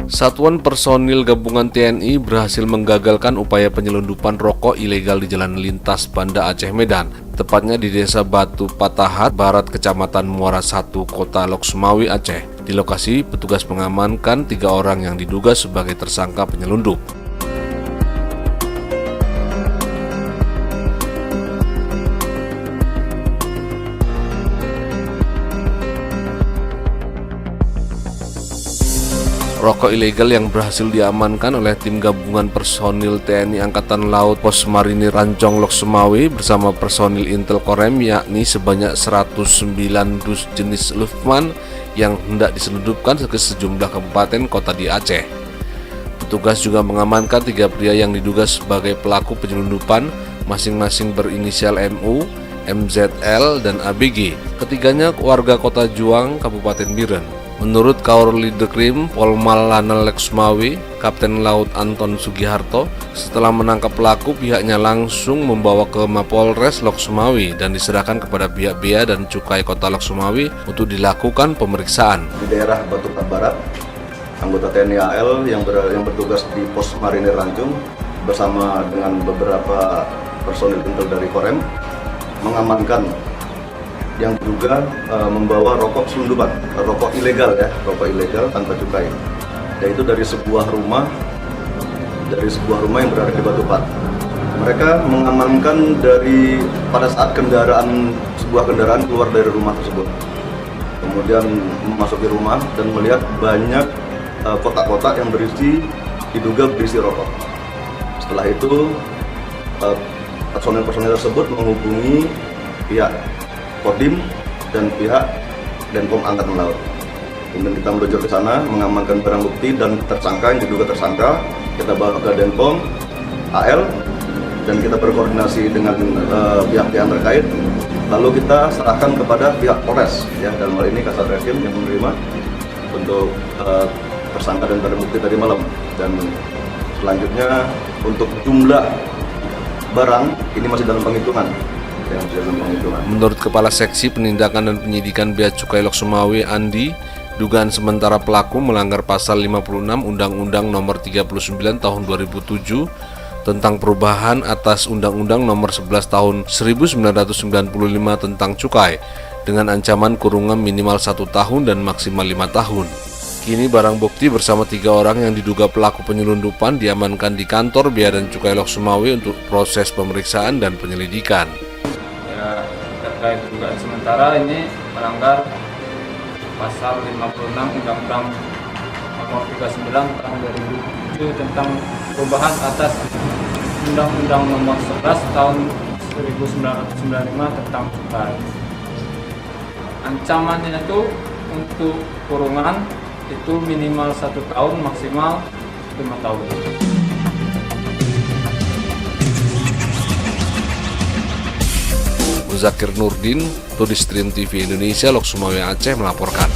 Satuan personil gabungan TNI berhasil menggagalkan upaya penyelundupan rokok ilegal di jalan lintas Banda Aceh Medan, tepatnya di Desa Batu Patahat, Barat, Kecamatan Muara 1, Kota Lok Sumawi, Aceh. Di lokasi, petugas mengamankan 3 orang yang diduga sebagai tersangka penyelundup. Rokok ilegal yang berhasil diamankan oleh tim gabungan personil TNI Angkatan Laut Pos Marinir Rancong Lok Sumawi bersama personil Intel Korem, yakni sebanyak 109 dus jenis Luftman yang hendak diselundupkan ke sejumlah kabupaten kota di Aceh. Petugas juga mengamankan 3 pria yang diduga sebagai pelaku penyelundupan, masing-masing berinisial MU, MZL, dan ABG. Ketiganya warga Kota Juang, Kabupaten Biren. Menurut Kaor Lidekrim Polmal Lanal Lok Sumawi, Kapten Laut Anton Sugiharto, setelah menangkap pelaku, pihaknya langsung membawa ke Mapolres Lok Sumawi dan diserahkan kepada pihak Bea dan Cukai Kota Lok Sumawi untuk dilakukan pemeriksaan. Di daerah Batu Barat, anggota TNI AL yang bertugas di Pos Marinir Rancong bersama dengan beberapa personil Intel dari Korem mengamankan yang juga membawa rokok selundupan, rokok ilegal tanpa cukai, yaitu dari sebuah rumah yang berada di Batu Pat. Mereka mengamankan pada saat sebuah kendaraan keluar dari rumah tersebut, kemudian memasuki rumah dan melihat banyak kotak-kotak yang diduga berisi rokok. Setelah itu personil tersebut menghubungi pihak Kodim dan pihak Denpom Angkatan Laut. Kemudian kita meluncur ke sana, mengamankan barang bukti dan tersangka yang diduga tersangka. Kita bawa ke Denpom AL dan kita berkoordinasi dengan pihak-pihak terkait. Lalu kita serahkan kepada pihak Polres, ya, dalam hal ini Kasat Reskrim yang menerima untuk tersangka dan barang bukti tadi malam. Dan selanjutnya untuk jumlah barang ini masih dalam penghitungan. Menurut Kepala Seksi Penindakan dan Penyidikan Bea Cukai Lok Sumawi, Andi, dugaan sementara pelaku melanggar pasal 56 Undang-Undang Nomor 39 Tahun 2007 tentang perubahan atas Undang-Undang Nomor 11 Tahun 1995 tentang cukai dengan ancaman kurungan minimal 1 tahun dan maksimal 5 tahun. Kini barang bukti bersama 3 orang yang diduga pelaku penyelundupan diamankan di kantor Bea dan Cukai Lok Sumawi untuk proses pemeriksaan dan penyelidikan. Terkait dugaan sementara ini melanggar pasal 56 Undang-Undang Nomor 39 Tahun 2007 tentang perubahan atas Undang-Undang Nomor 11 Tahun 1995 tentang cukai. Ancamannya itu untuk kurungan itu minimal 1 tahun, maksimal 5 tahun. Zakir Nurdin, Tudistream TV Indonesia, Lok Sumawi, Aceh melaporkan.